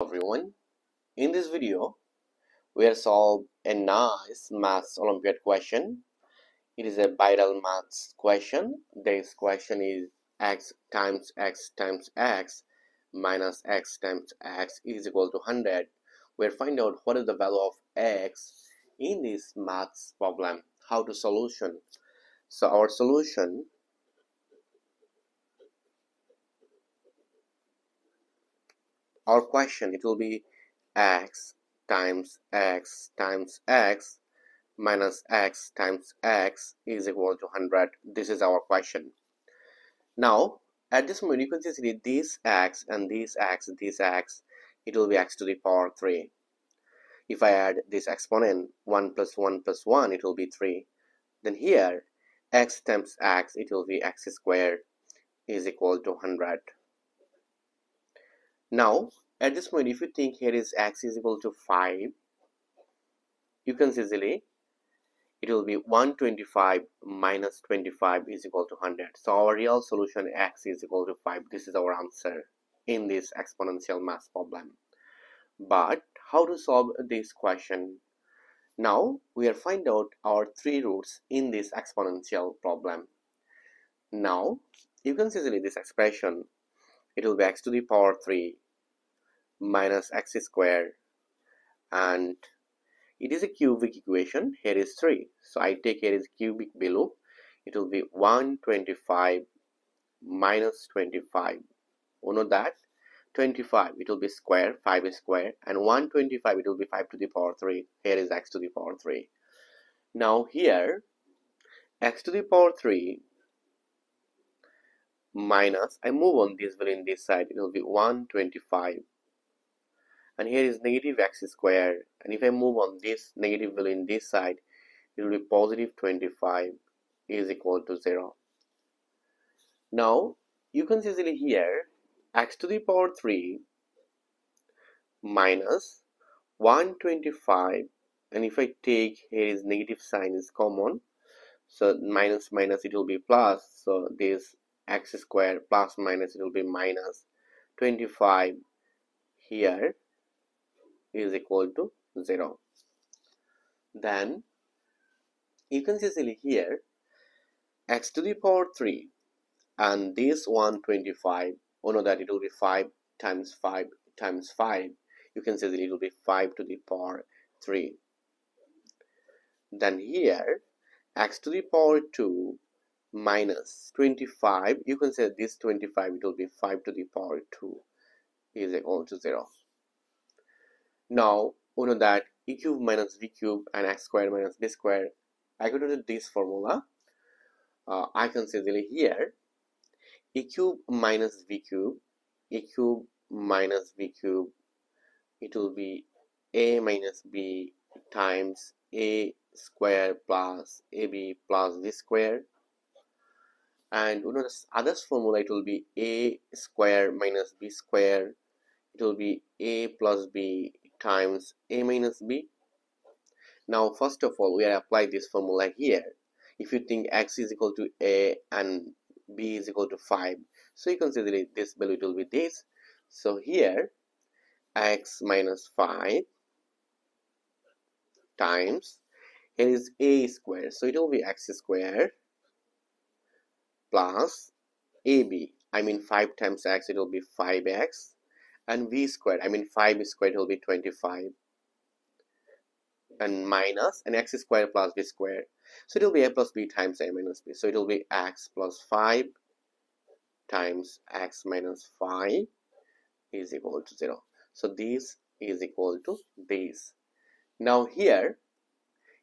Everyone, in this video we are solve a nice maths Olympiad question. It is a viral maths question. This question is x times x times x minus x times x is equal to 100. We'll find out what is the value of x in this maths problem. How to solution. So our solution, our question, it will be x times x times x minus x times x is equal to 100. This is our question. Now at this moment you can see this x and this x, it will be x to the power 3. If I add this exponent 1 plus 1 plus 1, it will be 3. Then here x times x, it will be x squared is equal to 100. Now at this point, if you think here is x is equal to 5, you can see easily it will be 125 minus 25 is equal to 100. So our real solution x is equal to 5. This is our answer in this exponential math problem. But how to solve this question? Now we are find out our three roots in this exponential problem. Now you can see easily this expression, it will be x to the power 3 minus x squared, and it is a cubic equation. Here is 3, so I take here is cubic below. It will be 125 minus 25. You know that 25, it will be square, 5 is square, and 125, it will be 5 to the power 3. Here is x to the power 3. Now here x to the power 3 minus, I move on this value in this side, it will be 125, and here is negative x squared, and if I move on this negative value in this side, it will be positive 25 is equal to 0. Now you can see easily here x to the power 3 minus 125, and if I take here is negative sign is common, so minus minus it will be plus, so this x squared plus minus it will be minus 25 here is equal to 0. Then you can see easily here x to the power 3 and this 125, you know that it will be 5 times 5 times 5. You can see that it will be 5 to the power 3. Then here x to the power 2 minus 25, you can say this 25, it will be 5 to the power 2 is equal to 0. Now you know that e cube minus v cube and x squared minus b squared, I could do this formula. I can say here e cube minus v cube, e cube minus v cube, it will be a minus b times a square plus ab plus v square, and you know this other formula, it will be a square minus b square, it will be a plus b times a minus b. Now first of all we are apply this formula here. If you think x is equal to a and b is equal to 5, so you can see this value will be this. So here x minus 5 times, here is a square, so it will be x squared plus ab, I mean 5 times x, it will be 5x, and v squared, I mean 5 squared, it will be 25, and minus and x squared plus v squared, so it will be a plus b times a minus b, so it will be x plus 5 times x minus 5 is equal to 0. So this is equal to this. Now here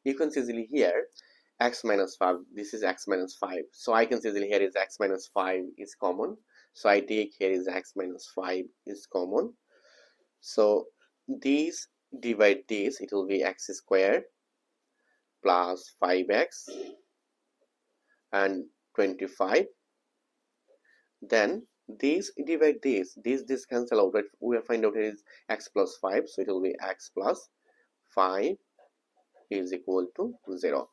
you can see easily here x minus 5, this is x minus 5, so I can see easily here is x minus 5 is common, so I take here is x minus 5 is common, so these divide this, it will be x squared plus 5x and 25. Then these divide this cancel out, right? We will find out here is x plus 5, so it will be x plus 5 is equal to 0.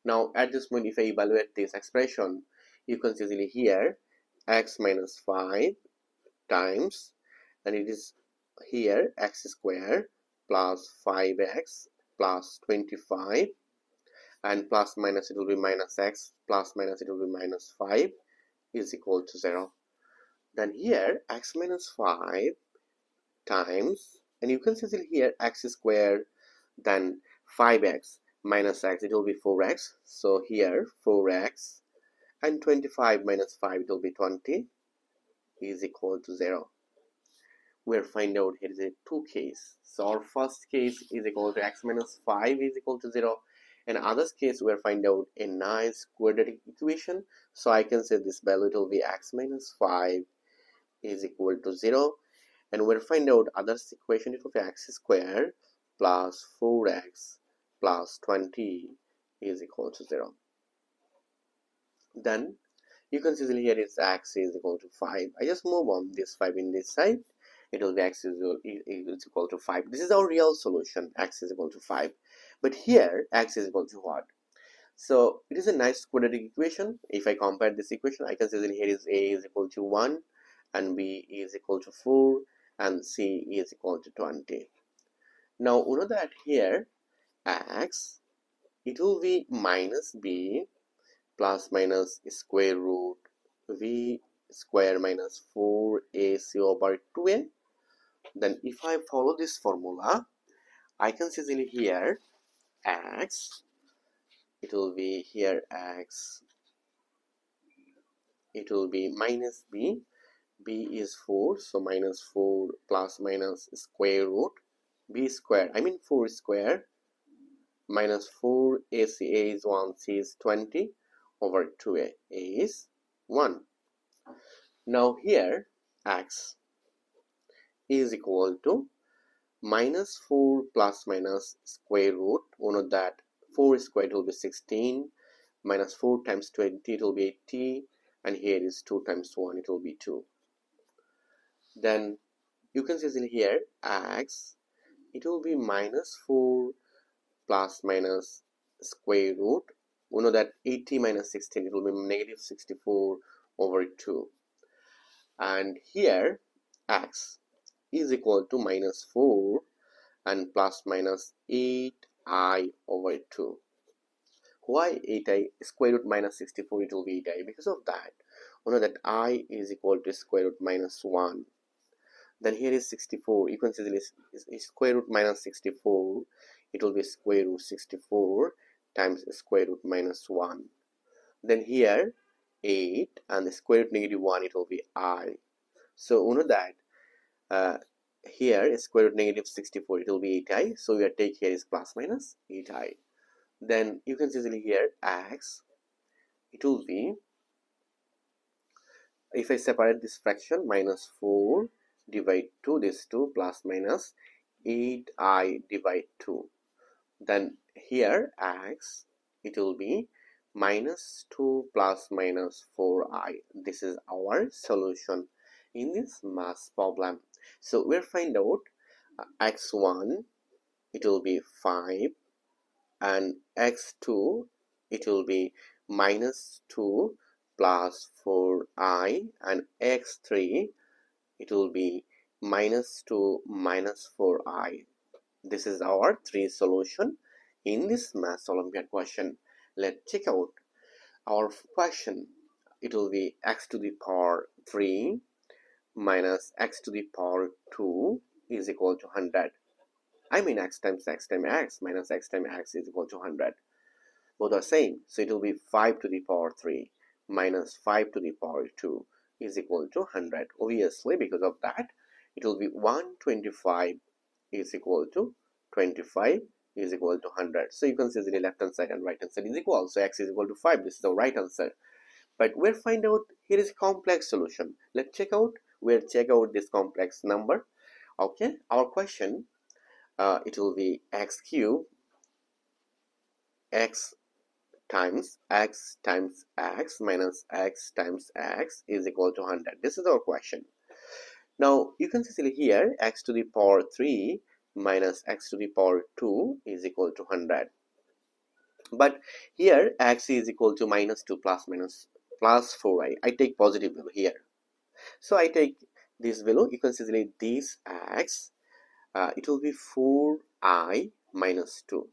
Now at this point if I evaluate this expression, you can see easily here x minus 5 times, and it is here x square plus 5x plus 25, and plus minus it will be minus x, plus minus it will be minus 5 is equal to 0. Then here x minus 5 times, and you can see here x square, then 5x minus x, it will be 4x. So here 4x and 25 minus 5, it will be 20 is equal to 0. We'll find out here is a two case. So our first case is equal to x minus 5 is equal to 0. In others case, we'll find out a nice quadratic equation. So I can say this value, it will be x minus 5 is equal to 0. And we'll find out others equation, it will be x square plus 4x plus 20 is equal to 0. Then you can see here is x is equal to 5. I just move on this 5 in this side. It will be x is equal to 5. This is our real solution, x is equal to 5. But here x is equal to what? So it is a nice quadratic equation. If I compare this equation, I can see that here is a is equal to 1 and b is equal to 4 and c is equal to 20. Now we know that here x, it will be minus b plus minus square root v square minus 4ac over 2a. Then if I follow this formula, I can see here x, it will be here x, it will be minus b, b is 4, so minus 4 plus minus square root b square, I mean 4 square minus 4 ac, a is 1, c is 20 over 2a is 1. Now here x is equal to minus 4 plus minus square root. We know that 4 squared will be 16, minus 4 times 20 it will be 80, and here is 2 times 1 it will be 2. Then you can see here x, it will be minus 4 plus minus square root. We know that 80 minus 16 it will be negative 64 over 2, and here x is equal to minus 4 and plus minus 8i over 2. Why 8i? Square root minus 64 it will be 8i. Because of that, we know that I is equal to square root minus 1. Then here is 64. You can see this is square root minus 64. It will be square root 64 times square root minus 1. Then here 8 and the square root negative 1 it will be I. So we know that here square root negative 64 it will be 8i, so your take here is plus minus 8i. Then you can see here x, it will be, if I separate this fraction, minus 4 divide 2, this 2 plus minus 8i divide 2. Then here x, it will be minus 2 plus minus 4i. This is our solution in this math problem. So we'll find out x1 it will be 5 and x2 it will be minus 2 plus 4i, and x3 it will be minus 2 minus 4i. This is our three solution in this math Olympiad question. Let's check out our question. It will be x to the power 3 minus x to the power 2 is equal to 100. I mean x times x times x minus x times x is equal to 100. Both are same. So it will be 5 to the power 3 minus 5 to the power 2 is equal to 100. Obviously, because of that, it will be 125 is equal to 25 is equal to 100. So you can see the left hand side and right hand side is equal. So x is equal to 5. This is the right answer. But we'll find out here is a complex solution. Let's check out. We'll check out this complex number. Okay, our question, it will be x cube x times x minus x times x is equal to 100. This is our question. Now you can see here x to the power 3 minus x to the power 2 is equal to 100. But here x is equal to minus 2 plus minus plus 4i. I take positive value here. So I take this value. You can see this x It will be 4i minus 2.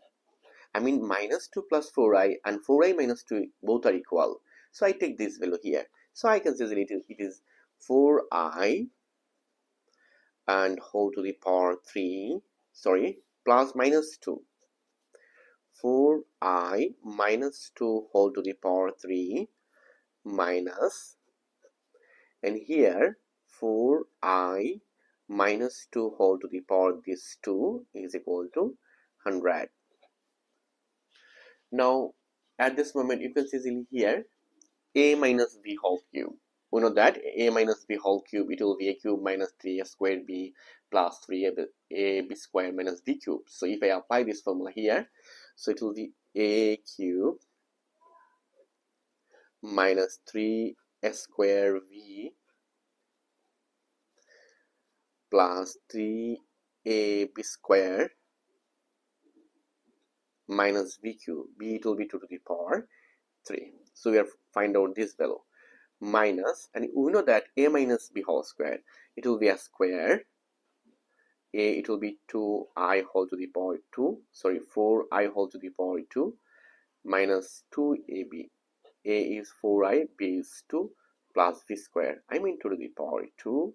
I mean minus 2 plus 4i, and 4i minus 2 both are equal. So I take this value here. So I can say that it is 4i and whole to the power 3, sorry, plus minus 2. 4i minus 2 whole to the power 3 minus, and here 4i minus 2 whole to the power this 2 is equal to 100. Now at this moment you can see easily here a minus b whole cube. We know that a minus b whole cube, it will be a cube minus 3a squared b plus 3ab squared minus b cube. So if I apply this formula here, so it will be a cube minus 3a squared v plus 3ab squared minus b cube. B, it will be 2 to the power 3. So we have find out this value minus, and we know that a minus b whole square, it will be a square. A, it will be 2i whole to the power 2, sorry, 4i whole to the power 2 minus 2ab. A is 4i, b is 2 plus b square, I mean 2 to the power 2,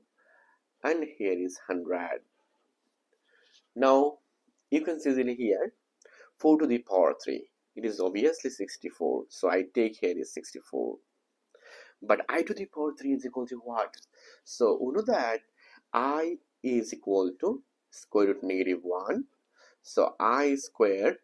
and here is 100. Now you can see easily here 4 to the power 3, it is obviously 64, so I take here is 64. But I to the power 3 is equal to what? So we know that I is equal to square root negative 1. So I square,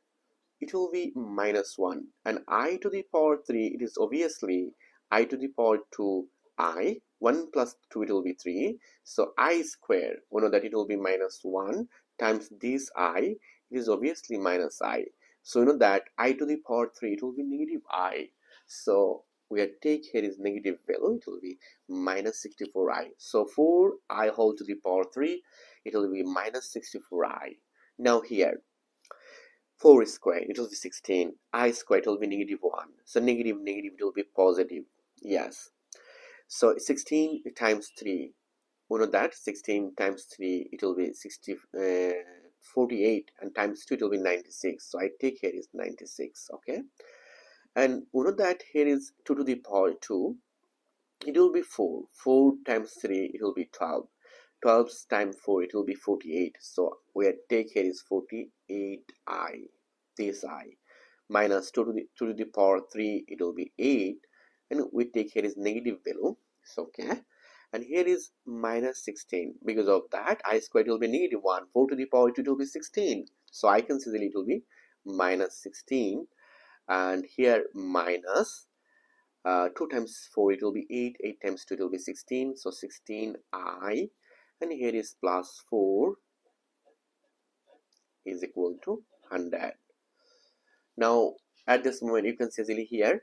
it will be minus 1. And I to the power 3, it is obviously I to the power 2 I. 1 plus 2, it will be 3. So I square, we know that it will be minus 1 times this I. It is obviously minus I. So you know that I to the power 3, it will be negative I. So we take here is negative value, it will be minus 64i. So 4i whole to the power 3, it will be minus 64i. Now here 4 squared, it will be 16. I squared, it will be negative 1. So negative negative, it will be positive. Yes. So 16 times 3, we know that 16 times 3, it will be 48, and times 2, it will be 96. So I take here is 96. Okay. And we know that here is 2 to the power 2, it will be 4. 4 times 3, it will be 12. 12 times 4, it will be 48. So we take here is 48i, this I, minus 2 to the power 3, it will be 8. And we take here is negative value. So okay. And here is minus 16. Because of that, I squared will be negative 1. 4 to the power 2, it will be 16. So I can see that it will be minus 16. And here minus 2 times 4, it will be 8. 8 times 2, it will be 16. So 16i. And here is plus 4 is equal to 100. Now at this moment you can see easily here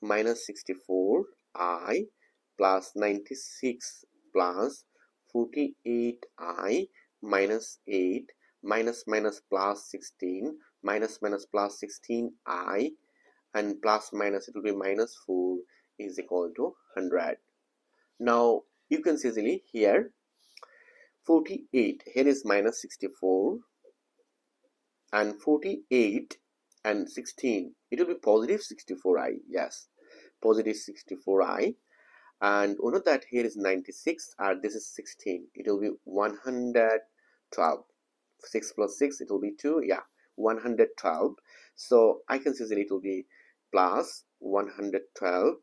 minus 64i plus 96 plus 48i minus 8 minus minus plus 16 minus minus plus 16i and plus minus, it will be minus 4 is equal to 100. Now you can see easily here 48, here is minus 64 and 48 and 16, it will be positive 64i. Yes, positive 64i. And we know that here is 96 and this is 16, it will be 112. 6 plus 6, it will be 2. Yeah, 112. So I can say that it will be plus 112.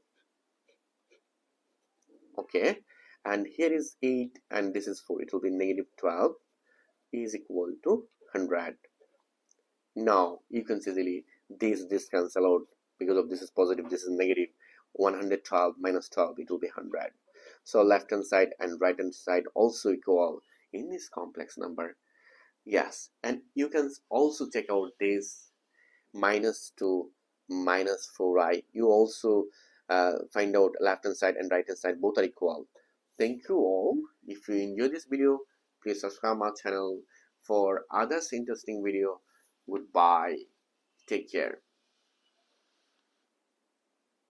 Okay, and here is 8 and this is 4, it will be negative 12 is equal to 100. Now you can see easily this cancel out because of this is positive, this is negative. 112 minus 12, it will be 100. So left hand side and right hand side also equal in this complex number. Yes, and you can also take out this minus 2 minus 4i. You also find out left hand side and right hand side both are equal. Thank you all. If you enjoyed this video, please subscribe our channel for others interesting video. Goodbye. Take care.